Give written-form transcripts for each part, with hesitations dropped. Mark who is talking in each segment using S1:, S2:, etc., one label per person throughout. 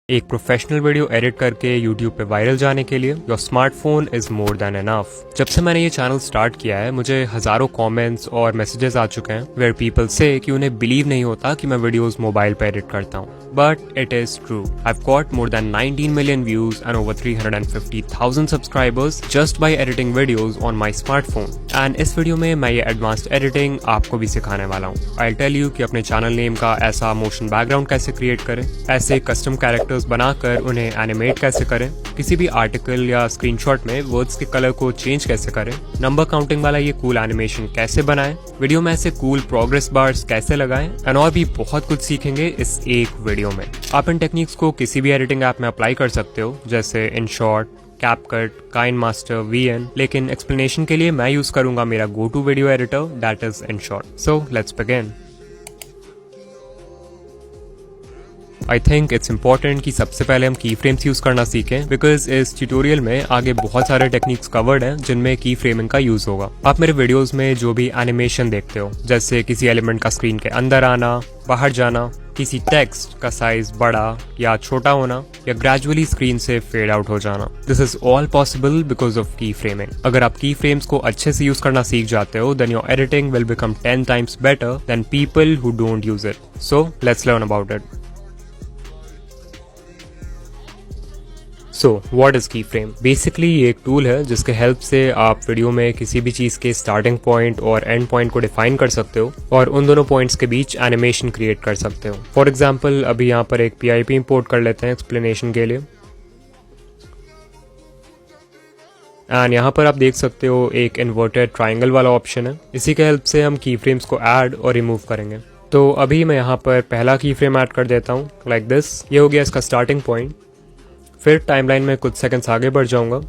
S1: एक professional video edit करके YouTube पे वायरल जाने के लिए your smartphone is more than enough. जब से मैंने ये चैनल स्टार्ट किया है मुझे हजारों कमेंट्स और मैसेजेस आ चुके हैं वेयर पीपल से कि उन्हें बिलीव नहीं होता कि मैं वीडियोस मोबाइल पे एडिट करता हूँ, but it is true. I have got more than 19 million views and over 350,000 subscribers just by editing videos on my smartphone. And इस वीडियो में मैं ये एडवांस्ड एडिटिंग आपको भी सिखाने वाला हूँ। आई टेल यू कि अपने चैनल नेम का ऐसा मोशन बैकग्राउंड कैसे क्रिएट करें, ऐसे कस्टम कैरेक्टर्स बनाकर उन्हें एनिमेट कैसे करें, किसी भी आर्टिकल या स्क्रीनशॉट में वर्ड्स के कलर को चेंज कैसे करें, नंबर काउंटिंग वाला ये कूल एनिमेशन कैसे बनाएं, वीडियो में ऐसे कूल प्रोग्रेस बार्स कैसे लगाएं, एंड और भी बहुत कुछ सीखेंगे इस एक वीडियो में। आप इन टेक्निक्स को किसी भी एडिटिंग ऐप में अप्लाई कर सकते हो, जैसे InShot, CapCut, KineMaster, VN, लेकिन एक्सप्लेनेशन के लिए मैं यूज करूंगा मेरा go to video editor, that is InShot। So let's begin. I think it's important कि सबसे पहले हम की फ्रेम्स यूज करना सीखें, बिकॉज इस ट्यूटोरियल में आगे बहुत सारे टेक्निक्स कवर्ड हैं जिनमें की फ्रेमिंग का यूज होगा। आप मेरे वीडियोस में जो भी एनिमेशन देखते हो, जैसे किसी एलिमेंट का स्क्रीन के अंदर आना, बाहर जाना, किसी टेक्स्ट का साइज बड़ा या छोटा होना, या ग्रेजुअली स्क्रीन से फेड आउट हो जाना, this is all possible because of की फ्रेमिंग। अगर आप की फ्रेम्स को अच्छे से यूज करना सीख जाते हो, then your editing will become 10 times better than people who don't use it. So let's learn about it. So what is key frame? Basically ये एक टूल है जिसके हेल्प से आप वीडियो में किसी भी चीज के स्टार्टिंग पॉइंट और एंड पॉइंट को डिफाइन कर सकते हो और उन दोनों पॉइंट्स के बीच एनिमेशन क्रिएट कर सकते हो। फॉर एग्जाम्पल अभी यहाँ पर एक PIP इंपोर्ट कर लेते हैं एक्सप्लेनेशन के लिए, एंड यहाँ पर आप देख सकते हो एक इन्वर्टेड ट्राइंगल वाला ऑप्शन है। इसी के हेल्प से हम की फ्रेम्स को ऐड और रिमूव करेंगे। तो अभी मैं यहाँ पर पहला की फ्रेम ऐड कर देता हूँ लाइक दिस। ये हो गया इसका स्टार्टिंग पॉइंट। फिर टाइमलाइन में कुछ सेकंड्स आगे बढ़ जाऊंगा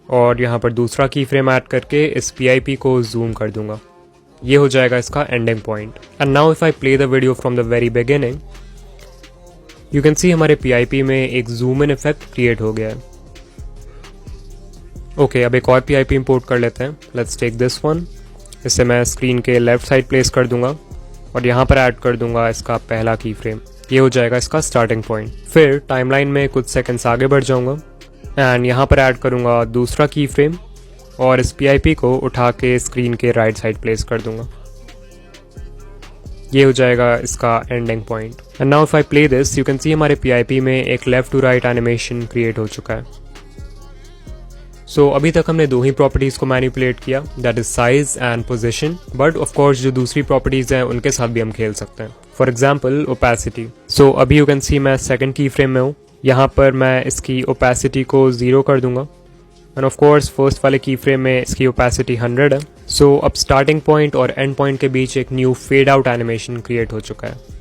S1: और यहाँ पर दूसरा की फ्रेम ऐड करके इस PIP को जूम कर दूंगा। ये हो जाएगा इसका ending point. And now if I play the video from the very beginning, you can see हमारे PIP में एक जूम इन इफेक्ट क्रिएट हो गया है। ओके, अब एक और PIP इंपोर्ट कर लेते हैं। Let's take this one. इसे मैं स्क्रीन के लेफ्ट साइड प्लेस कर दूंगा और यहाँ पर ऐड कर दूंगा इसका पहला की फ्रेम। ये हो जाएगा इसका स्टार्टिंग पॉइंट। फिर टाइमलाइन में कुछ सेकंड्स आगे बढ़ जाऊंगा एंड यहाँ पर ऐड करूंगा दूसरा की फ्रेम और इस PIP को उठा के स्क्रीन के राइट साइड प्लेस कर दूंगा। ये हो जाएगा इसका ending point. And now if I play this, you can see हमारे PIP में एक left to right animation create हो चुका है। सो अभी तक हमने दो ही प्रॉपर्टीज को मैनिपुलेट किया, that is size and position, but of course जो दूसरी प्रॉपर्टीज हैं उनके साथ भी हम खेल सकते हैं। For example opacity. सो अभी यू कैन सी मैं सेकंड की फ्रेम में हूँ। यहाँ पर मैं इसकी ओपेसिटी को 0 कर दूंगा एंड ऑफ कोर्स फर्स्ट वाले की फ्रेम में इसकी ओपेसिटी 100 है। सो अब स्टार्टिंग पॉइंट और एंड पॉइंट के बीच एक new fade out animation create हो चुका है।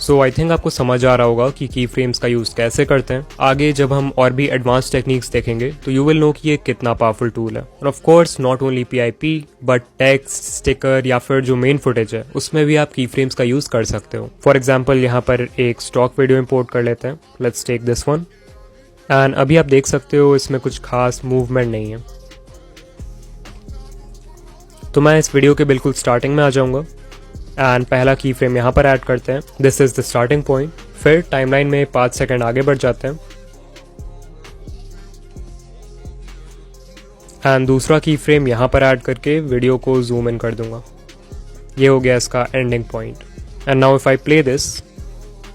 S1: सो आई थिंक आपको समझ आ रहा होगा कि की फ्रेम्स का यूज कैसे करते हैं। आगे जब हम और भी एडवांस टेक्निक्स देखेंगे तो यू विल नो कि ये कितना पावरफुल टूल है। और of course not only PIP but text, sticker या फिर जो मेन फुटेज है उसमें भी आप की फ्रेम्स का यूज कर सकते हो। फॉर एग्जाम्पल यहाँ पर एक स्टॉक वीडियो इंपोर्ट कर लेते हैं। Let's take this one. And अभी आप देख सकते हो इसमें कुछ खास मूवमेंट नहीं है। तो मैं इस वीडियो के बिल्कुल स्टार्टिंग में आ जाऊंगा एंड पहला की फ्रेम यहाँ पर ऐड करते हैं। This is the starting point. फिर टाइमलाइन में 5 सेकंड आगे बढ़ जाते हैं एंड दूसरा की फ्रेम यहाँ पर ऐड करके वीडियो को जूम इन कर दूंगा। ये हो गया इसका ending point. And now if I play this,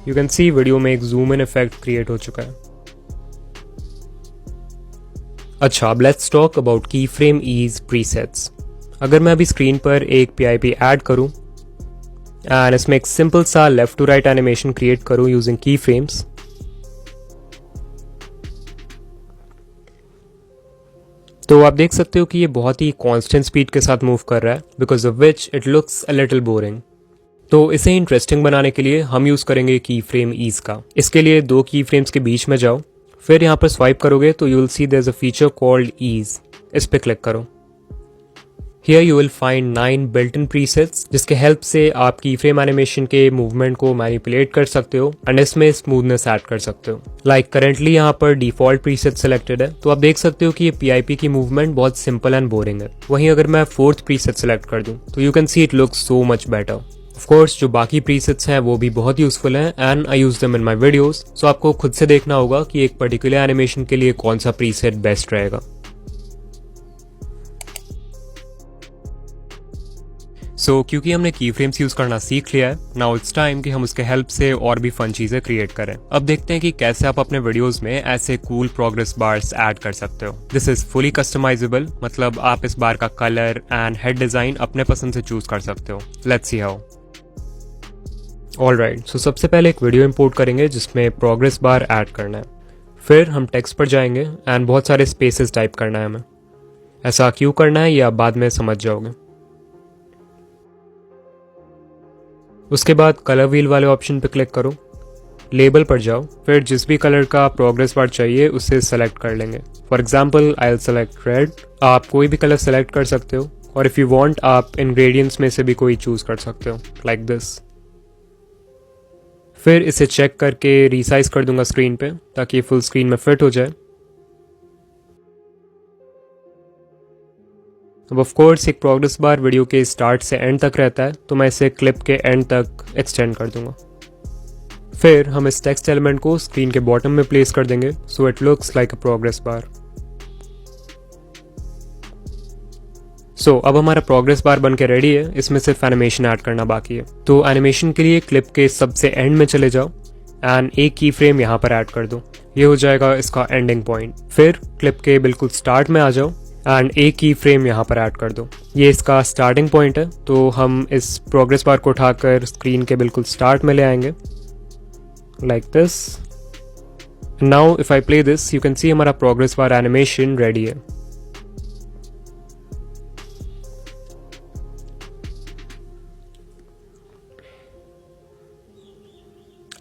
S1: you can C video में एक जूम इन इफेक्ट क्रिएट हो चुका है। अच्छा, अब लेट्स टॉक अबाउट की फ्रेम ईज प्रीसेट्स। अगर मैं अभी स्क्रीन पर एक PIP ऐड करूं एंड इसमें एक सिंपल सा left to right animation create करूं यूजिंग की फ्रेम्स, तो आप देख सकते हो कि ये बहुत ही कांस्टेंट स्पीड के साथ मूव कर रहा है, because of which it looks a little boring. तो इसे इंटरेस्टिंग बनाने के लिए हम यूज करेंगे की फ्रेम ईज का। इसके लिए दो की फ्रेम्स के बीच में जाओ, फिर यहाँ पर स्वाइप करोगे तो you will see there is a feature called ease. इस पे क्लिक करो। Here you will find 9 built-in presets जिसके हेल्प से आप की फ्रेम एनिमेशन के मूवमेंट को मैनिपुलेट कर सकते हो एंड इसमें स्मूथनेस ऐड कर सकते हो। लाइक करेंटली यहाँ पर डिफॉल्ट प्रीसेट सिलेक्टेड है, तो आप देख सकते हो कि ये PIP की मूवमेंट बहुत सिंपल एंड बोरिंग है। वहीं अगर मैं फोर्थ प्रीसेट सिलेक्ट कर दूं तो you can see it looks so much better. Of course जो बाकी प्रीसेट्स हैं वो भी बहुत यूजफुल हैं and I use them in my videos, so आपको खुद से देखना होगा कि एक पर्टिकुलर एनिमेशन के लिए कौन सा प्रीसेट बेस्ट रहेगा। क्योंकि हमने की फ्रेम्स यूज करना सीख लिया है, नाउ इट्स टाइम कि हम उसके हेल्प से और भी फन चीजें क्रिएट करें। अब देखते हैं कि कैसे आप अपने वीडियोस में ऐसे कूल प्रोग्रेस बार्स ऐड कर सकते हो। दिस इज फुली कस्टमाइजेबल, मतलब आप इस बार का कलर एंड हेड डिजाइन अपने पसंद से चूज कर सकते हो। Let's see how. ऑलराइट, सो सबसे पहले एक वीडियो इंपोर्ट करेंगे जिसमें प्रोग्रेस बार ऐड करना है। फिर हम टेक्स्ट पर जाएंगे एंड बहुत सारे स्पेसेस टाइप करना है हमें। ऐसा क्यों करना है ये आप बाद में समझ जाओगे। उसके बाद कलर व्हील वाले ऑप्शन पर क्लिक करो, लेबल पर जाओ, फिर जिस भी कलर का प्रोग्रेस बार चाहिए उसे सेलेक्ट कर लेंगे। For example I will select red. आप कोई भी कलर सेलेक्ट कर सकते हो और इफ़ यू वांट आप इंग्रेडिएंट्स में से भी कोई चूज कर सकते हो, लाइक दिस। फिर इसे चेक करके रीसाइज कर दूंगा स्क्रीन पे ताकि फुल स्क्रीन में फिट हो जाए। अब ऑफ कोर्स एक प्रोग्रेस बार वीडियो के स्टार्ट से एंड तक रहता है, तो मैं इसे क्लिप के एंड तक एक्सटेंड कर दूंगा। फिर हम इस टेक्स्ट एलिमेंट को स्क्रीन के बॉटम में प्लेस कर देंगे so it looks like a progress bar. अब हमारा प्रोग्रेस बार बन के रेडी है, इसमें सिर्फ एनिमेशन ऐड करना बाकी है। तो एनिमेशन के लिए क्लिप के सबसे एंड में चले जाओ एंड एक की फ्रेम यहाँ पर ऐड कर दो, ये हो जाएगा इसका एंडिंग पॉइंट। फिर क्लिप के बिल्कुल स्टार्ट में आ जाओ एंड एक की फ्रेम यहाँ पर ऐड कर दो, ये इसका स्टार्टिंग पॉइंट है। तो हम इस प्रोग्रेस बार को उठाकर स्क्रीन के बिल्कुल स्टार्ट में ले आएंगे, like this. Now if I play this you can सी हमारा प्रोग्रेस बार एनिमेशन रेडी है।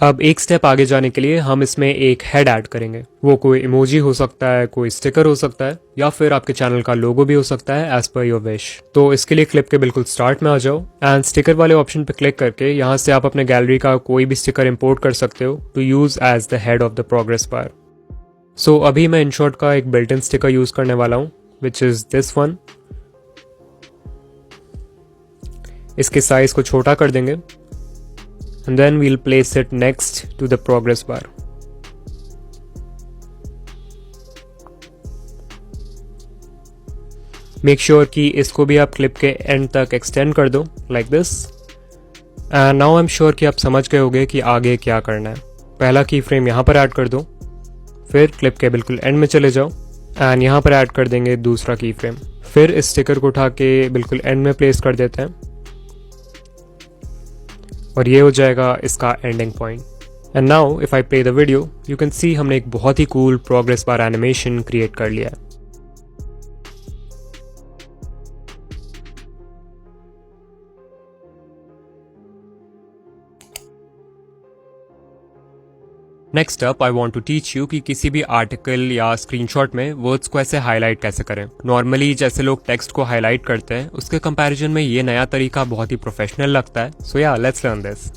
S1: अब एक स्टेप आगे जाने के लिए हम इसमें एक हेड ऐड करेंगे। वो कोई इमोजी हो सकता है, कोई स्टिकर हो सकता है, या फिर आपके चैनल का लोगो भी हो सकता है, एज पर योर विश। तो इसके लिए क्लिप के बिल्कुल स्टार्ट में आ जाओ एंड स्टिकर वाले ऑप्शन पे क्लिक करके यहाँ से आप अपने गैलरी का कोई भी स्टिकर इंपोर्ट कर सकते हो to use as the head of the progress bar. अभी मैं InShot का एक बिल्ट इन स्टिकर यूज करने वाला हूँ, विच इज दिस वन। इसके साइज को छोटा कर देंगे and then we'll place it next to the progress bar. Make sure कि इसको भी आप क्लिप के एंड तक एक्सटेंड कर दो, like this. And now I'm sure कि आप समझ गए होंगे कि आगे क्या करना है। पहला की फ्रेम यहाँ पर ऐड कर दो, फिर क्लिप के बिल्कुल एंड में चले जाओ एंड यहाँ पर ऐड कर देंगे दूसरा की फ्रेम। फिर इस स्टिकर को उठा के बिल्कुल एंड में प्लेस कर देते हैं और ये हो जाएगा इसका ending point. And now if I play the video you can see हमने एक बहुत ही cool progress bar animation create कर लिया है। Next up I want to teach you कि किसी भी आर्टिकल या स्क्रीनशॉट में वर्ड्स को ऐसे हाईलाइट कैसे करें। नॉर्मली जैसे लोग टेक्स्ट को हाईलाइट करते हैं उसके कंपैरिजन में ये नया तरीका बहुत ही प्रोफेशनल लगता है। सो या लेट्स लर्न दिस।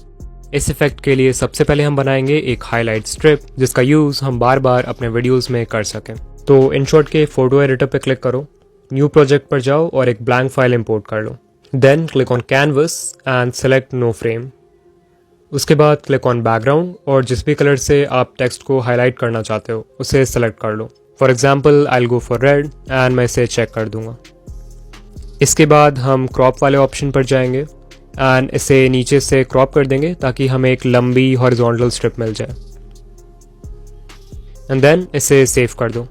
S1: इस इफेक्ट के लिए सबसे पहले हम बनाएंगे एक हाईलाइट स्ट्रिप जिसका यूज हम बार बार अपने वीडियोस में कर सकें। तो InShot के फोटो एडिटर पे क्लिक करो, न्यू प्रोजेक्ट पर जाओ और एक ब्लैंक फाइल इंपोर्ट कर लो। Then click on canvas and select no frame. उसके बाद क्लिक ऑन बैकग्राउंड और जिस भी कलर से आप टेक्स्ट को हाईलाइट करना चाहते हो उसे सेलेक्ट कर लो। For example I will go for red and मैं इसे चेक कर दूंगा। इसके बाद हम क्रॉप वाले ऑप्शन पर जाएंगे एंड इसे नीचे से क्रॉप कर देंगे ताकि हमें एक लंबी हॉरिजॉन्टल स्ट्रिप मिल जाए एंड देन इसे सेव कर दो।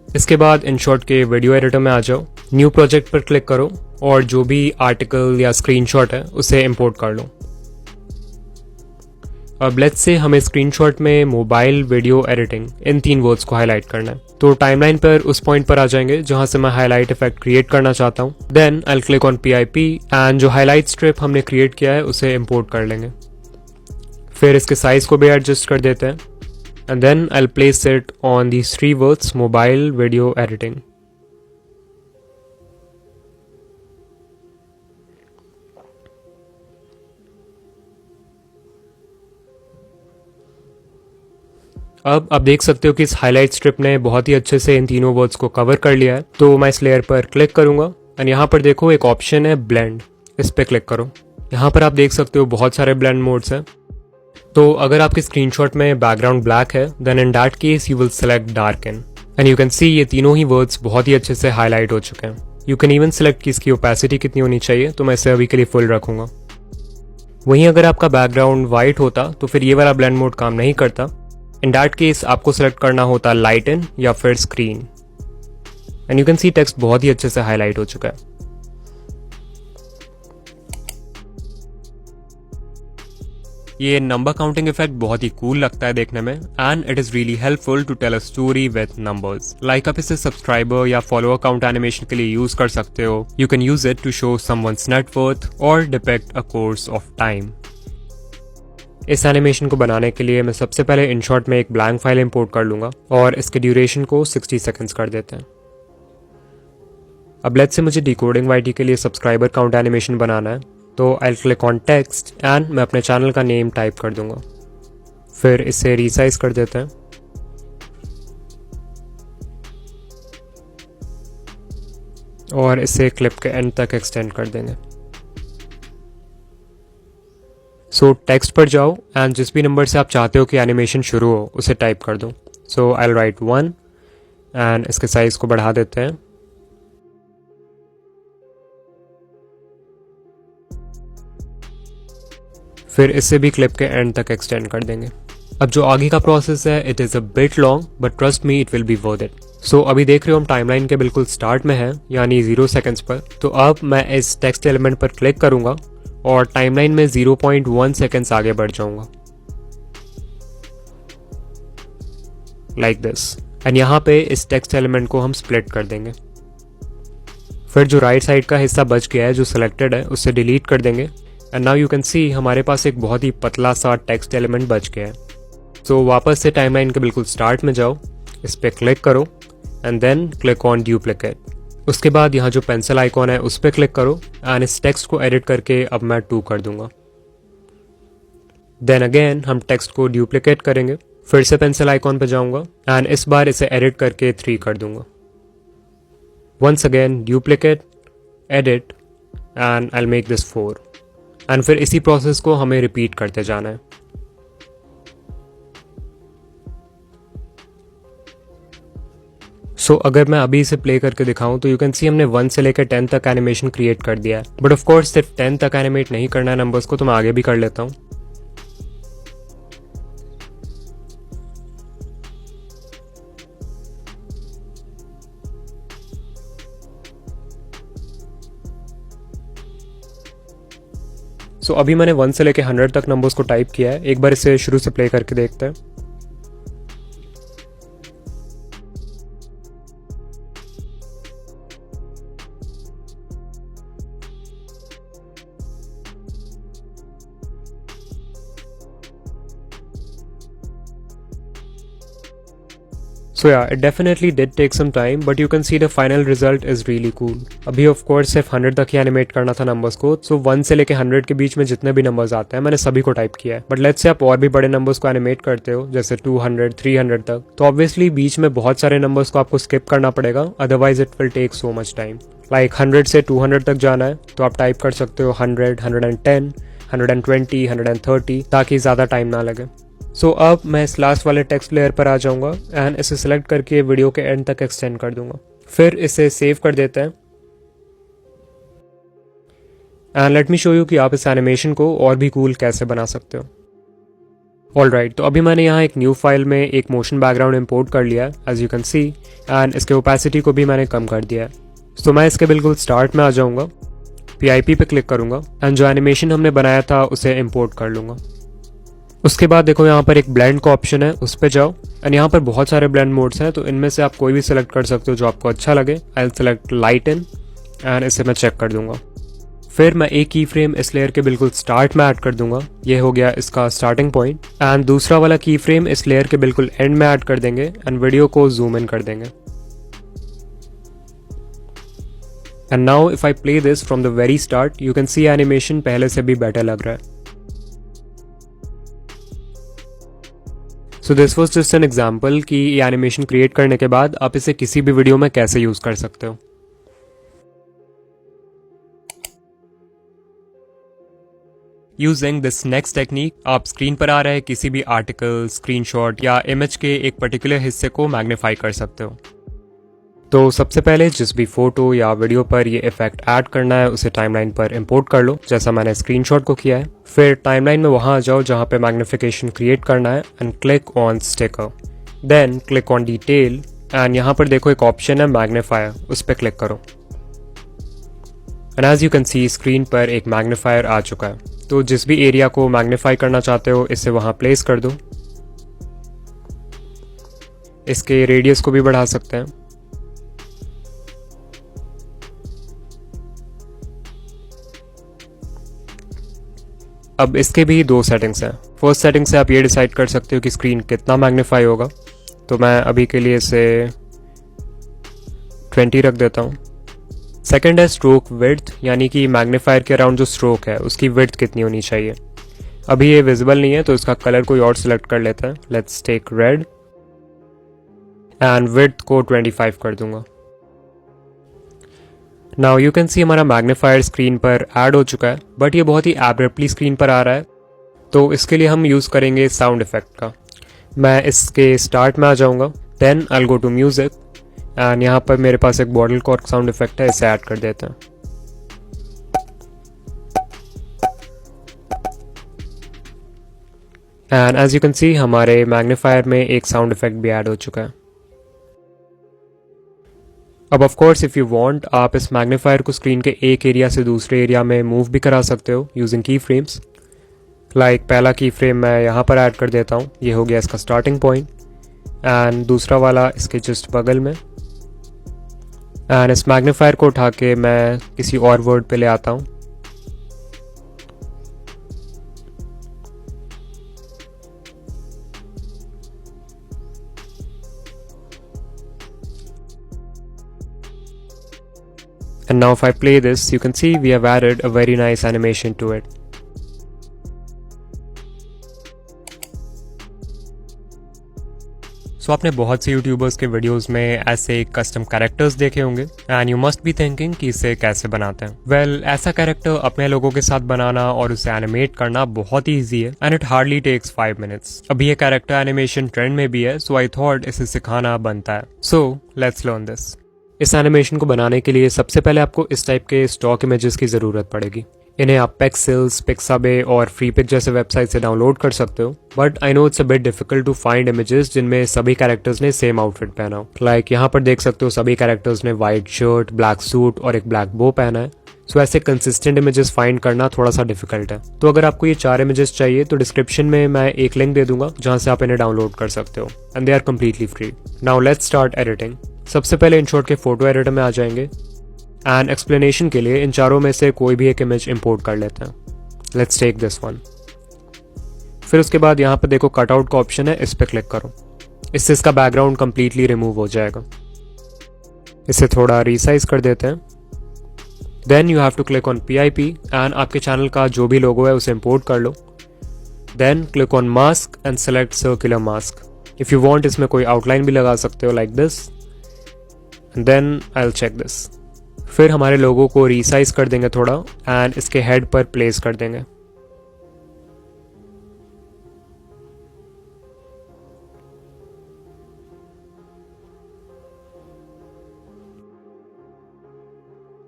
S1: इसके बाद InShot के वीडियो एडिटर में आ जाओ, न्यू प्रोजेक्ट पर क्लिक करो और जो भी आर्टिकल या स्क्रीनशॉट है उसे इंपोर्ट कर लो। अब लेट्स से हमें स्क्रीनशॉट में mobile video editing in 3 words को हाईलाइट करना है। तो टाइमलाइन पर उस पॉइंट पर आ जाएंगे जहां से मैं हाईलाइट इफेक्ट क्रिएट करना चाहता हूं। Then I will click on PIP and जो हाईलाइट स्ट्रिप हमने क्रिएट किया है उसे इंपोर्ट कर लेंगे। फिर इसके साइज को भी एडजस्ट कर देते हैं and then I will place it on these 3 words mobile video editing. अब आप देख सकते हो कि इस हाईलाइट स्ट्रिप ने बहुत ही अच्छे से इन तीनों वर्ड्स को कवर कर लिया है। तो मैं इस लेयर पर क्लिक करूंगा एंड यहाँ पर देखो एक ऑप्शन है ब्लेंड, इस पे क्लिक करो। यहाँ पर आप देख सकते हो बहुत सारे ब्लेंड मोड्स हैं। तो अगर आपके स्क्रीनशॉट में बैकग्राउंड ब्लैक है then in that case you will select darken and you can see ये तीनों ही वर्ड्स बहुत ही अच्छे से हाईलाइट हो चुके हैं। यू कैन इवन सेलेक्ट कि इसकी ओपेसिटी कितनी होनी चाहिए, तो मैं इसे अभी के लिए फुल रखूंगा। वहीं अगर आपका बैकग्राउंड वाइट होता तो फिर ये वाला ब्लेंड मोड काम नहीं करता। इन दैट केस आपको सेलेक्ट करना होता लाइटन या फिर screen and you can C text बहुत ही अच्छे से हाईलाइट हो चुका है। ये नंबर काउंटिंग इफेक्ट बहुत ही कूल लगता है देखने में and it is really helpful to tell a story with numbers. Like आप इसे सब्सक्राइबर या फॉलोअर काउंट एनिमेशन के लिए यूज कर सकते हो। You can use it to show someone's net worth और depict a course of time. इस एनिमेशन को बनाने के लिए मैं सबसे पहले इनशॉट में एक ब्लैंक फाइल इंपोर्ट कर लूंगा और इसके ड्यूरेशन को 60 सेकंड्स कर देते हैं। अब लेट्स से मुझे डिकोडिंग वाईटी के लिए सब्सक्राइबर काउंट एनिमेशन बनाना है, तो I click on text and मैं अपने चैनल का नेम टाइप कर दूंगा। फिर इसे रीसाइज कर देते हैं और इसे क्लिप के एंड तक एक्सटेंड कर देंगे। सो टेक्स्ट पर जाओ एंड जिस भी नंबर से आप चाहते हो कि एनिमेशन शुरू हो उसे टाइप कर दो। सो आई विल राइट 1 एंड इसके साइज को बढ़ा देते हैं। फिर इसे भी क्लिप के एंड तक एक्सटेंड कर देंगे। अब जो आगे का प्रोसेस है it is a bit long but trust me it will be worth it. So अभी देख रहे हो हम टाइमलाइन के बिल्कुल स्टार्ट में हैं यानी 0 सेकंड्स पर। तो अब मैं इस टेक्स्ट एलिमेंट पर क्लिक करूंगा और टाइमलाइन में 0.1 सेकंड्स आगे बढ़ जाऊंगा लाइक दिस एंड यहाँ पे इस टेक्स्ट एलिमेंट को हम स्प्लिट कर देंगे। फिर जो राइट साइड का हिस्सा बच गया है जो सिलेक्टेड है उसे डिलीट कर देंगे and now you can see हमारे पास एक बहुत ही पतला सा टेक्स्ट एलिमेंट बच गया है। सो वापस से टाइमलाइन के बिल्कुल स्टार्ट में जाओ, इस पर क्लिक करो and then click on duplicate. उसके बाद यहाँ जो पेंसिल आइकॉन है उस पर क्लिक करो एंड इस टेक्स्ट को एडिट करके अब मैं 2 कर दूंगा। देन अगेन हम टेक्स्ट को डुप्लीकेट करेंगे, फिर से पेंसिल आइकॉन पे जाऊंगा एंड इस बार इसे एडिट करके 3 कर दूंगा। Once again duplicate, edit and I will make this 4 and फिर इसी प्रोसेस को हमें रिपीट करते जाना है। सो अगर मैं अभी इसे प्ले करके दिखाऊं तो यू कैन सी हमने 1 से लेकर 10 तक एनिमेशन क्रिएट कर दिया है। बट ऑफ कोर्स सिर्फ 10 तक एनिमेट नहीं करना है नंबर्स को, तो मैं आगे भी कर लेता हूं। सो अभी मैंने 1 से लेकर 100 तक नंबर्स को टाइप किया है। एक बार इसे शुरू से प्ले करके देखते हैं। So yeah, it definitely did take some time, but you can see the final result is really cool. अभी of course सिर्फ 100 तक ही एनिमेट करना था नंबर्स को, so 1 से लेके 100 के बीच में जितने भी नंबर्स आते हैं मैंने सभी को टाइप किया है। बट लेट्स से आप और भी बड़े नंबर्स को एनिमेट करते हो जैसे 200, 300 तक, तो ऑब्वियसली बीच में बहुत सारे नंबर्स को आपको स्किप करना पड़ेगा, otherwise it will take so much time. Like 100 से 200 तक जाना है तो आप टाइप कर सकते हो 100, 110, 120, 130 ताकि ज़्यादा टाइम ना लगे। सो अब मैं इस लास्ट वाले टेक्स्ट लेयर पर आ जाऊंगा एंड इसे सिलेक्ट करके वीडियो के एंड तक एक्सटेंड कर दूंगा। फिर इसे सेव कर देते हैं and let me show you कि आप इस एनिमेशन को और भी कूल कैसे बना सकते हो। ऑलराइट, तो अभी मैंने यहाँ एक न्यू फाइल में एक मोशन बैकग्राउंड इंपोर्ट कर लिया है as you can see and इसके ओपेसिटी को भी मैंने कम कर दिया है। तो मैं इसके बिल्कुल स्टार्ट में आ जाऊंगा, PIP पे क्लिक करूंगा एंड जो एनिमेशन हमने बनाया था उसे इम्पोर्ट कर लूंगा। उसके बाद देखो यहाँ पर एक ब्लेंड का ऑप्शन है, उस पर जाओ एंड यहाँ पर बहुत सारे ब्लेंड मोड्स हैं, तो इनमें से आप कोई भी सिलेक्ट कर सकते हो जो आपको अच्छा लगे। I will select lighten and इसे मैं चेक कर दूंगा। फिर मैं एक की फ्रेम इस लेयर के बिल्कुल स्टार्ट में ऐड कर दूंगा, ये हो गया इसका स्टार्टिंग पॉइंट, एंड दूसरा वाला की फ्रेम इस लेयर के बिल्कुल एंड में ऐड कर देंगे एंड वीडियो को जूम इन कर देंगे। And now if I play this from the very start you can C animation पहले से भी बेटर लग रहा है। So this was just an example कि ये एनिमेशन क्रिएट करने के बाद आप इसे किसी भी वीडियो में कैसे यूज कर सकते हो। यूजिंग दिस नेक्स्ट टेक्निक आप स्क्रीन पर आ रहे किसी भी आर्टिकल, स्क्रीनशॉट या इमेज के एक पर्टिकुलर हिस्से को मैग्नीफाई कर सकते हो। तो सबसे पहले जिस भी फोटो या वीडियो पर ये इफेक्ट ऐड करना है उसे टाइमलाइन पर इंपोर्ट कर लो, जैसा मैंने स्क्रीनशॉट को किया है। फिर टाइमलाइन में वहां आ जाओ जहां पे मैग्निफिकेशन क्रिएट करना है and click on sticker. Then click on detail and यहाँ पर देखो एक ऑप्शन है मैग्नीफायर, उस पर क्लिक करो। And as you can see screen पर एक मैग्नीफायर आ चुका है। तो जिस भी एरिया को मैग्नीफाई करना चाहते हो इसे वहां प्लेस कर दो। इसके रेडियस को भी बढ़ा सकते हैं। अब इसके भी दो सेटिंग्स हैं। फर्स्ट सेटिंग से आप ये डिसाइड कर सकते हो कि स्क्रीन कितना मैग्नीफाई होगा। तो मैं अभी के लिए इसे 20 रख देता हूँ। सेकंड है स्ट्रोक विड्थ, यानी कि मैग्नीफायर के अराउंड जो स्ट्रोक है उसकी विड्थ कितनी होनी चाहिए। अभी ये विजिबल नहीं है तो इसका कलर कोई और सिलेक्ट कर लेता है। Let's take red and width को 25 कर दूंगा। नाउ यू कैन सी हमारा मैग्नीफायर स्क्रीन पर ऐड हो चुका है, बट ये बहुत ही एब्रप्टली स्क्रीन पर आ रहा है। तो इसके लिए हम यूज़ करेंगे साउंड इफेक्ट का। मैं इसके स्टार्ट में आ जाऊंगा, then I will go to music and यहाँ पर मेरे पास एक बॉटल कॉर्क साउंड इफेक्ट है, इसे ऐड कर देते हैं। And as you can see हमारे मैग्नीफायर में एक साउंड इफेक्ट भी ऐड हो चुका है। अब of course if you want आप इस मैग्नीफायर को स्क्रीन के एक एरिया से दूसरे एरिया में मूव भी करा सकते हो यूजिंग की फ्रेम्स। लाइक पहला की फ्रेम मैं यहाँ पर ऐड कर देता हूँ, ये हो गया इसका स्टार्टिंग पॉइंट, एंड दूसरा वाला इसके जस्ट बगल में। एंड इस मैग्नीफायर को उठा के मैं किसी और वर्ड पे ले आता हूँ। And now if I play this, you can see we have added a very nice animation to it. So आपने बहुत से यूट्यूबर्स के वीडियोस में ऐसे कस्टम कैरेक्टर्स देखे होंगे and you must be thinking कि इसे कैसे बनाते हैं। वेल, ऐसा कैरेक्टर अपने लोगों के साथ बनाना और उसे एनिमेट करना बहुत ही ईजी है and it hardly takes 5 minutes. अभी ये कैरेक्टर एनिमेशन ट्रेंड में भी है, सो आई थॉट इसे सिखाना बनता है। सो लेट्स लर्न दिस। इस एनिमेशन को बनाने के लिए सबसे पहले आपको इस टाइप के स्टॉक इमेजेस की ज़रूरत पड़ेगी। इन्हें आप पेक्सेल्स, पिक्साबे और फ्रीपिक जैसे वेबसाइट से डाउनलोड कर सकते हो, but I know it's a bit difficult to find images जिनमें सभी कैरेक्टर्स ने सेम आउटफिट पहना हो। लाइक यहाँ पर देख सकते हो सभी कैरेक्टर्स ने व्हाइट शर्ट, ब्लैक सूट और एक ब्लैक बो पहना है। सो ऐसे कंसिस्टेंट इमेजेस फाइंड करना थोड़ा सा डिफिकल्ट है। तो अगर आपको ये 4 इमेजेस चाहिए तो डिस्क्रिप्शन में मैं एक लिंक दे दूंगा जहाँ से आप इन्हें डाउनलोड कर सकते हो and they are completely free. Now let's start editing. सबसे पहले इनशॉट के फोटो एडिटर में आ जाएंगे एंड एक्सप्लेनेशन के लिए इन चारों में से कोई भी एक इमेज इंपोर्ट कर लेते हैं। Let's take this one. फिर उसके बाद यहाँ पे देखो कटआउट का ऑप्शन है, इस पर क्लिक करो। इससे इसका बैकग्राउंड कंप्लीटली रिमूव हो जाएगा। इसे थोड़ा रीसाइज कर देते हैं। Then you have to click on PIP and आपके चैनल का जो भी लोगो है उसे इंपोर्ट कर लो। Then click on mask and select circular mask. If you want इसमें कोई आउटलाइन भी लगा सकते हो like this. Then I will check this. फिर हमारे लोगों को रीसाइज कर देंगे थोड़ा एंड इसके हेड पर प्लेस कर देंगे।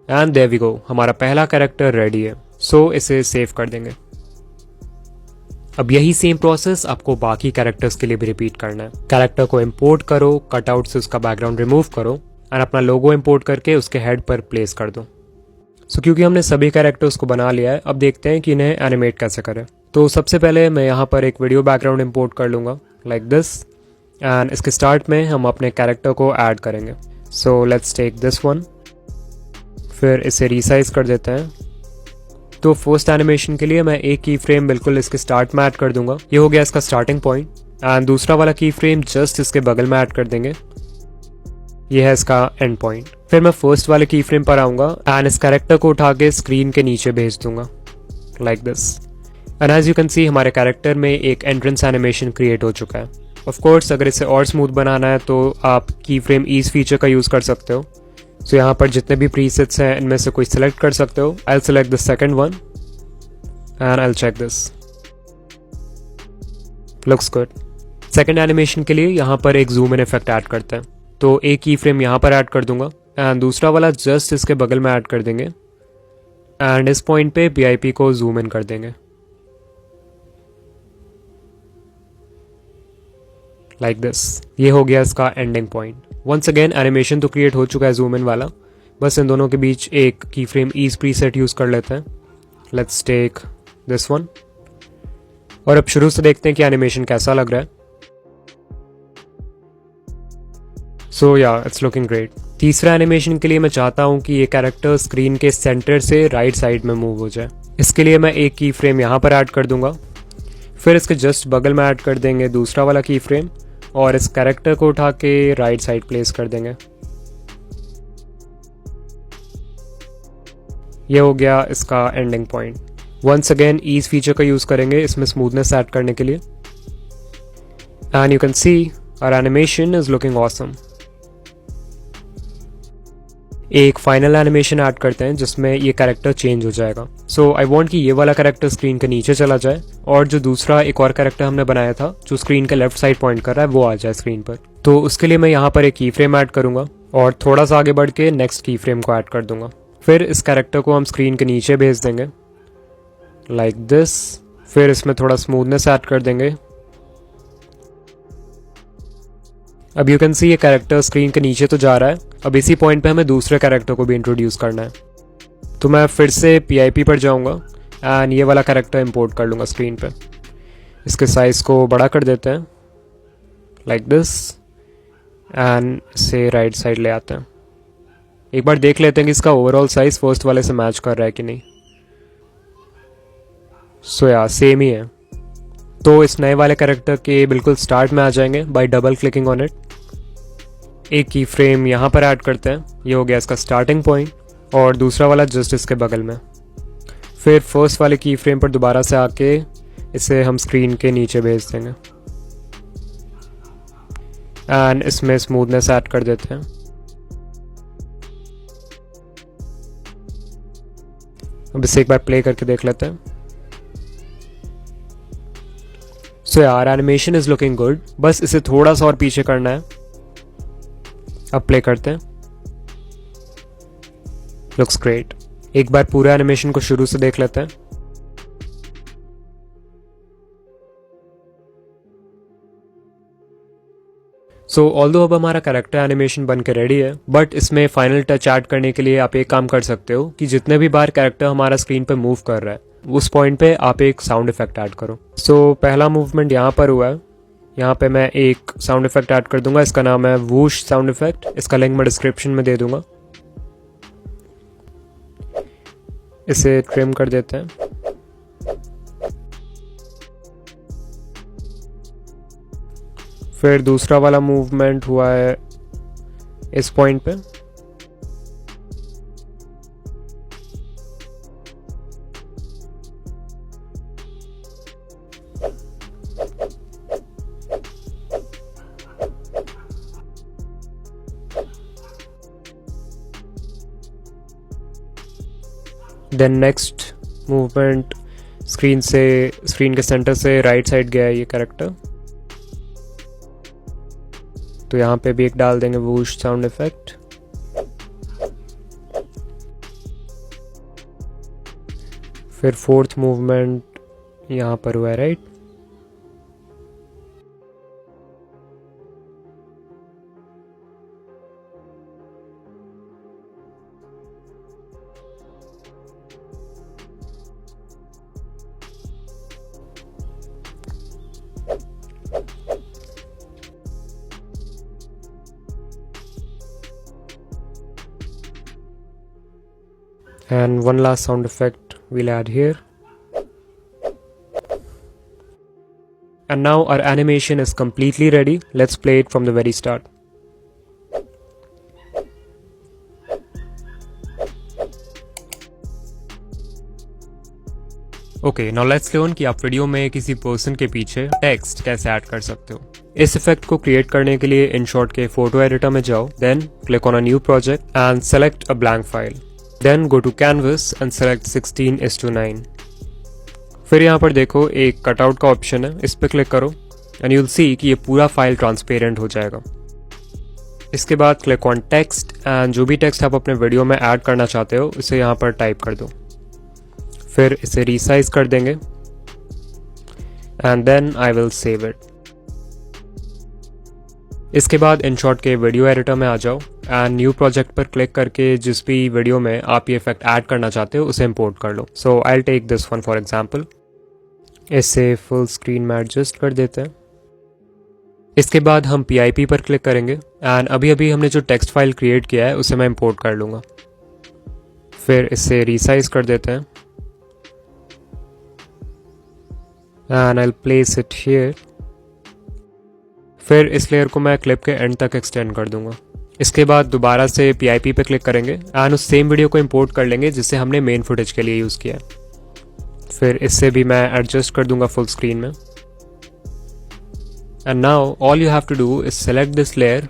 S1: एंड देयर वी गो, हमारा पहला कैरेक्टर रेडी है। सो इसे सेव कर देंगे। अब यही सेम प्रोसेस आपको बाकी कैरेक्टर्स के लिए भी रिपीट करना है। कैरेक्टर को इंपोर्ट करो, कटआउट से उसका बैकग्राउंड रिमूव करो एंड अपना लोगो इंपोर्ट करके उसके हेड पर प्लेस कर दो। सो क्योंकि हमने सभी कैरेक्टर्स को बना लिया है, अब देखते हैं कि इन्हें एनिमेट कैसे करें। तो सबसे पहले मैं यहाँ पर एक वीडियो बैकग्राउंड इंपोर्ट कर लूँगा लाइक दिस एंड इसके स्टार्ट में हम अपने कैरेक्टर को ऐड करेंगे। So let's take this one. फिर इसे रीसाइज कर देते हैं। तो फर्स्ट एनिमेशन के लिए मैं एक की फ्रेम बिल्कुल इसके स्टार्ट में ऐड कर दूंगा, ये हो गया इसका स्टार्टिंग पॉइंट। एंड दूसरा वाला की फ्रेम जस्ट इसके बगल में ऐड कर देंगे, ये है इसका एंड पॉइंट। फिर मैं फर्स्ट वाले की फ्रेम पर आऊंगा एंड इस कैरेक्टर को उठा के स्क्रीन के नीचे भेज दूंगा like this. And as you can see हमारे कैरेक्टर में एक एंट्रेंस एनिमेशन क्रिएट हो चुका है। ऑफ कोर्स अगर इसे और स्मूथ बनाना है तो आप की फ्रेम ईज फीचर का यूज कर सकते हो। सो यहाँ पर जितने भी प्रीसेट्स हैं इनमें से कोई सिलेक्ट कर सकते हो। I will select the second one and I'll check this. Looks good. Second animation के लिए यहाँ पर एक जूम इन इफेक्ट ऐड करते हैं, तो एक की फ्रेम यहाँ पर ऐड कर दूंगा एंड दूसरा वाला जस्ट इसके बगल में ऐड कर देंगे एंड इस पॉइंट पे PIP को जूम इन कर देंगे लाइक दिस। ये हो गया इसका ending point. Once again animation तो क्रिएट हो चुका है जूम इन वाला, बस इन दोनों के बीच एक की फ्रेम ईज प्रीसेट यूज कर लेते हैं। लेट्स टेक दिस वन और अब शुरू से देखते हैं कि एनिमेशन कैसा लग रहा है। सो या इट्स लुकिंग ग्रेट। तीसरा एनिमेशन के लिए मैं चाहता हूं कि ये कैरेक्टर स्क्रीन के सेंटर से राइट साइड में मूव हो जाए। इसके लिए मैं एक की फ्रेम यहाँ पर ऐड कर दूंगा, फिर इसके जस्ट बगल में ऐड कर देंगे दूसरा वाला की फ्रेम और इस कैरेक्टर को उठा के राइट साइड प्लेस कर देंगे। ये हो गया इसका ending point. Once again ease feature का यूज करेंगे इसमें स्मूथनेस ऐड करने के लिए and you can see our animation is looking awesome. एक फाइनल एनिमेशन ऐड करते हैं जिसमें ये कैरेक्टर चेंज हो जाएगा। सो आई वांट कि ये वाला कैरेक्टर स्क्रीन के नीचे चला जाए और जो दूसरा एक और कैरेक्टर हमने बनाया था जो स्क्रीन के लेफ्ट साइड पॉइंट कर रहा है वो आ जाए स्क्रीन पर। तो उसके लिए मैं यहाँ पर एक की फ्रेम ऐड करूंगा और थोड़ा सा आगे बढ़ के नेक्स्ट की फ्रेम को ऐड कर दूंगा। फिर इस कैरेक्टर को हम स्क्रीन के नीचे भेज देंगे लाइक दिस। फिर इसमें थोड़ा स्मूथनेस ऐड कर देंगे। अब यू कैन सी ये कैरेक्टर स्क्रीन के नीचे तो जा रहा है, अब इसी पॉइंट पे हमें दूसरे कैरेक्टर को भी इंट्रोड्यूस करना है। तो मैं फिर से PIP पर जाऊंगा एंड ये वाला कैरेक्टर इंपोर्ट कर लूँगा स्क्रीन पे। इसके साइज़ को बड़ा कर देते हैं लाइक दिस एंड इसे राइट साइड ले आते हैं। एक बार देख लेते हैं कि इसका ओवरऑल साइज फर्स्ट वाले से मैच कर रहा है कि नहीं। सो या सेम ही है। तो इस नए वाले कैरेक्टर के बिल्कुल स्टार्ट में आ जाएंगे bye double clicking on it. एक की फ्रेम यहाँ पर ऐड करते हैं, ये हो गया इसका स्टार्टिंग पॉइंट और दूसरा वाला जस्ट इसके बगल में। फिर फर्स्ट वाले की फ्रेम पर दोबारा से आके इसे हम स्क्रीन के नीचे भेज देंगे एंड इसमें स्मूथनेस ऐड कर देते हैं। अब इसे एक बार प्ले करके देख लेते हैं। सो यार एनिमेशन इज लुकिंग गुड, बस इसे थोड़ा सा और पीछे करना है। अब प्ले करते हैं। Looks great. एक बार पूरा एनिमेशन को शुरू से देख लेते हैं। सो ऑल्दो अब हमारा कैरेक्टर एनिमेशन बन के रेडी है, बट इसमें फाइनल टच ऐड करने के लिए आप एक काम कर सकते हो कि जितने भी बार कैरेक्टर हमारा स्क्रीन पे मूव कर रहा है उस पॉइंट पे आप एक साउंड इफेक्ट ऐड करो। सो पहला मूवमेंट यहाँ पर हुआ है, यहाँ पे मैं एक साउंड इफेक्ट ऐड कर दूंगा। इसका नाम है वूश साउंड इफेक्ट। इसका लिंक मैं डिस्क्रिप्शन में दे दूंगा। इसे ट्रिम कर देते हैं। फिर दूसरा वाला मूवमेंट हुआ है इस पॉइंट पे। देन नेक्स्ट मूवमेंट स्क्रीन के सेंटर से राइट साइड गया है ये कैरेक्टर, तो यहाँ पे भी एक डाल देंगे वूश साउंड इफेक्ट। फिर फोर्थ मूवमेंट यहाँ पर हुआ है right. And one last sound effect we'll add here. And now our animation is completely ready. Let's play it from the very start. Okay, now let's learn कि आप video में किसी person के पीछे टेक्स्ट कैसे ऐड कर सकते हो। इस इफेक्ट को क्रिएट करने के लिए InShot के फोटो एडिटर में जाओ, then click on a new project and select a blank file. Then go to Canvas and select 16:9. फिर यहाँ पर देखो एक कटआउट का ऑप्शन है, इस पर क्लिक करो एंड यूल सी कि ये पूरा फाइल ट्रांसपेरेंट हो जाएगा। इसके बाद क्लिक ऑन टेक्स्ट एंड जो भी टेक्स्ट आप अपने वीडियो में ऐड करना चाहते हो इसे यहाँ पर टाइप कर दो। फिर इसे रीसाइज कर देंगे and then I will save it. इसके बाद InShot के वीडियो एडिटर में आ जाओ एंड न्यू प्रोजेक्ट पर क्लिक करके जिस भी वीडियो में आप ये इफेक्ट ऐड करना चाहते हो उसे इंपोर्ट कर लो। So I will take this one for example. इसे फुल स्क्रीन में एडजस्ट कर देते हैं। इसके बाद हम PIP पर क्लिक करेंगे एंड अभी हमने जो टेक्स्ट फाइल क्रिएट किया है उसे मैं इंपोर्ट कर लूँगा। फिर इसे रीसाइज कर देते हैं and I will place it here. फिर इस लेयर को मैं क्लिप के एंड तक एक्सटेंड कर दूंगा। इसके बाद दोबारा से PIP पे क्लिक करेंगे एंड उस सेम वीडियो को इंपोर्ट कर लेंगे जिसे हमने मेन फुटेज के लिए यूज़ किया है। फिर इससे भी मैं एडजस्ट कर दूंगा फुल स्क्रीन में। And now all you have to do is select this layer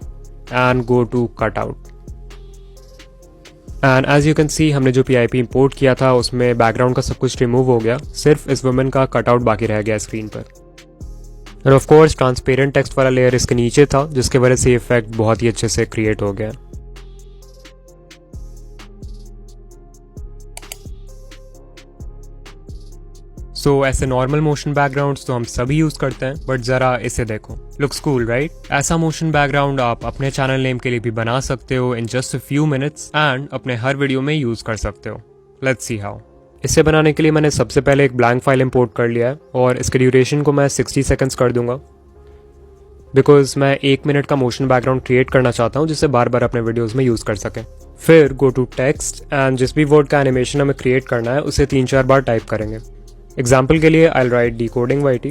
S1: and go to cut out. And as you can see हमने जो PIP इंपोर्ट किया था उसमें बैकग्राउंड का सब कुछ रिमूव हो गया, सिर्फ इस वुमेन का कटआउट बाकी रह गया स्क्रीन पर। और ऑफ कोर्स ट्रांसपेरेंट टेक्स्ट वाला लेयर इसके नीचे था जिसके वजह से इफेक्ट बहुत ही अच्छे से क्रिएट हो गया। सो ऐसे नॉर्मल मोशन बैकग्राउंड्स तो हम सभी यूज करते हैं, बट जरा इसे देखो, लुक्स कूल राइट? ऐसा मोशन बैकग्राउंड आप अपने चैनल नेम के लिए भी बना सकते हो in just a few minutes and अपने हर वीडियो में यूज कर सकते हो। Let's see how. इसे बनाने के लिए मैंने सबसे पहले एक ब्लैंक फाइल इंपोर्ट कर लिया है और इसके ड्यूरेशन को मैं 60 सेकंड्स कर दूंगा, बिकॉज मैं 1 मिनट का मोशन बैकग्राउंड क्रिएट करना चाहता हूँ जिसे बार बार अपने वीडियोस में यूज कर सकें। फिर गो टू टेक्स्ट एंड जिस भी वर्ड का एनिमेशन हमें क्रिएट करना है उसे 3-4 बार टाइप करेंगे। एग्जाम्पल के लिए I will write decoding YT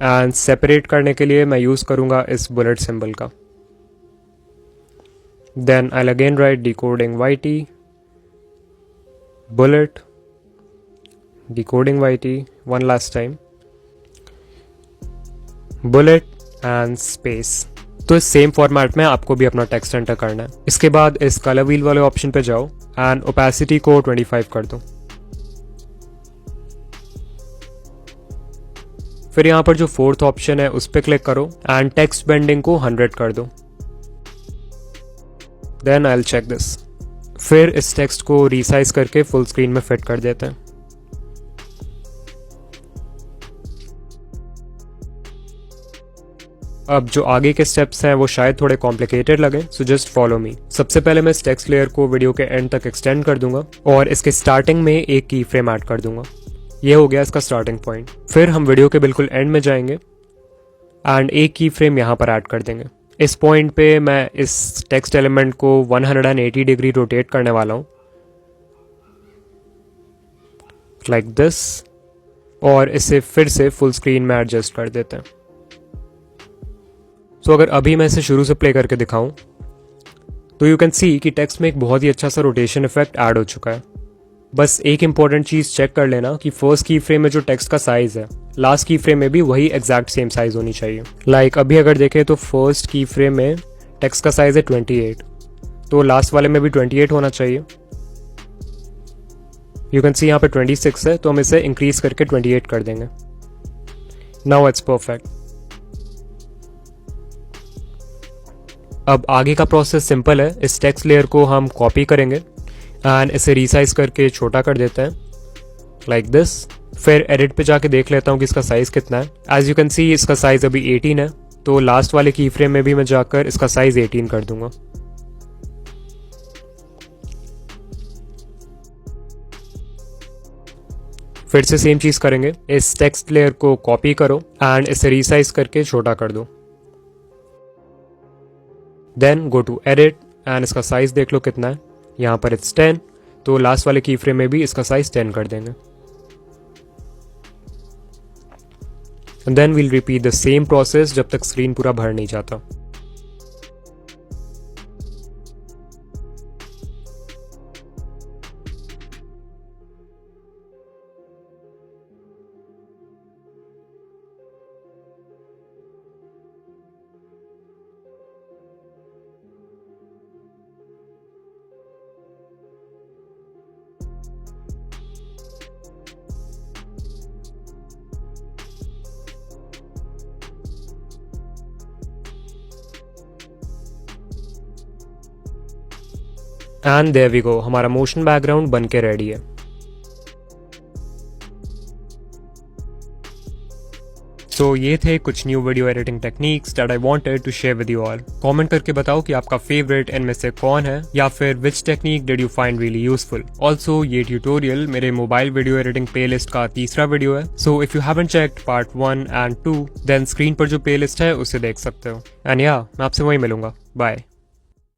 S1: and separate करने के लिए मैं यूज करूंगा इस बुलेट सिंबल का। Then I will again write decoding YT bullet decoding YT one last time bullet and space। तो इस सेम फॉर्मेट में आपको भी अपना टेक्स्ट एंटर करना है। इसके बाद इस कलर व्हील वाले ऑप्शन पे जाओ एंड ओपेसिटी को 25 कर दो। फिर यहाँ पर जो फोर्थ ऑप्शन है उस पर क्लिक करो एंड टेक्स्ट बेंडिंग को 100 कर दो। Then I will check this. फिर इस टेक्स्ट को रीसाइज करके फुल स्क्रीन में फिट कर देते हैं। अब जो आगे के स्टेप्स हैं वो शायद थोड़े कॉम्प्लिकेटेड लगे, सो जस्ट फॉलो मी। सबसे पहले मैं इस टेक्स्ट लेयर को वीडियो के एंड तक एक्सटेंड कर दूंगा और इसके स्टार्टिंग में एक की फ्रेम ऐड कर दूंगा। ये हो गया इसका स्टार्टिंग पॉइंट। फिर हम वीडियो के बिल्कुल एंड में जाएंगे एंड एक की फ्रेम यहाँ पर ऐड कर देंगे। इस पॉइंट पे मैं इस टेक्स्ट एलिमेंट को 180 डिग्री रोटेट करने वाला हूं, लाइक दिस, और इसे फिर से फुल स्क्रीन में एडजस्ट कर देते हैं। सो अगर अभी मैं इसे शुरू से प्ले करके दिखाऊं तो यू कैन सी कि टेक्स्ट में एक बहुत ही अच्छा सा रोटेशन इफेक्ट ऐड हो चुका है। बस एक इंपॉर्टेंट चीज चेक कर लेना कि फर्स्ट की फ्रेम में जो टेक्स्ट का साइज है लास्ट की फ्रेम में भी वही एग्जैक्ट सेम साइज होनी चाहिए। लाइक अभी अगर देखें तो फर्स्ट की फ्रेम में टेक्स्ट का साइज है 28, तो लास्ट वाले में भी 28 होना चाहिए। यू कैन सी यहाँ पे 26 है तो हम इसे इंक्रीज करके 28 कर देंगे। Now it's perfect. अब आगे का प्रोसेस सिंपल है। इस टेक्स्ट लेयर को हम कॉपी करेंगे एंड इसे रीसाइज करके छोटा कर देते हैं, लाइक दिस। फिर एडिट पे जाके देख लेता हूँ कि इसका साइज कितना है। एज यू कैन सी इसका साइज अभी 18 है, तो लास्ट वाले की फ्रेम में भी मैं जाकर इसका साइज 18 कर दूंगा। फिर से सेम चीज करेंगे। इस टेक्स्ट लेयर को कॉपी करो एंड इसे रीसाइज करके छोटा कर दो। Then go to edit and इसका साइज देख लो कितना है। यहाँ पर इट्स 10, तो लास्ट वाले की फ्रेम में भी इसका साइज 10 कर देंगे। And then we'll repeat the same process जब तक स्क्रीन पूरा भर नहीं जाता। एंड देयर वी गो, हमारा मोशन बैकग्राउंड बन के रेडी है। सो ये थे कुछ new video editing techniques that I wanted to share with you all. Comment करके बताओ कि आपका फेवरेट इनमें से कौन है, या फिर which technique did you find really useful. Also ये ट्यूटोरियल मेरे मोबाइल वीडियो एडिटिंग प्लेलिस्ट का तीसरा वीडियो है, so if you haven't checked part 1 and 2 then screen पर जो प्लेलिस्ट है उसे देख सकते हो। एंड या मैं आपसे वहीं मिलूंगा। बाय।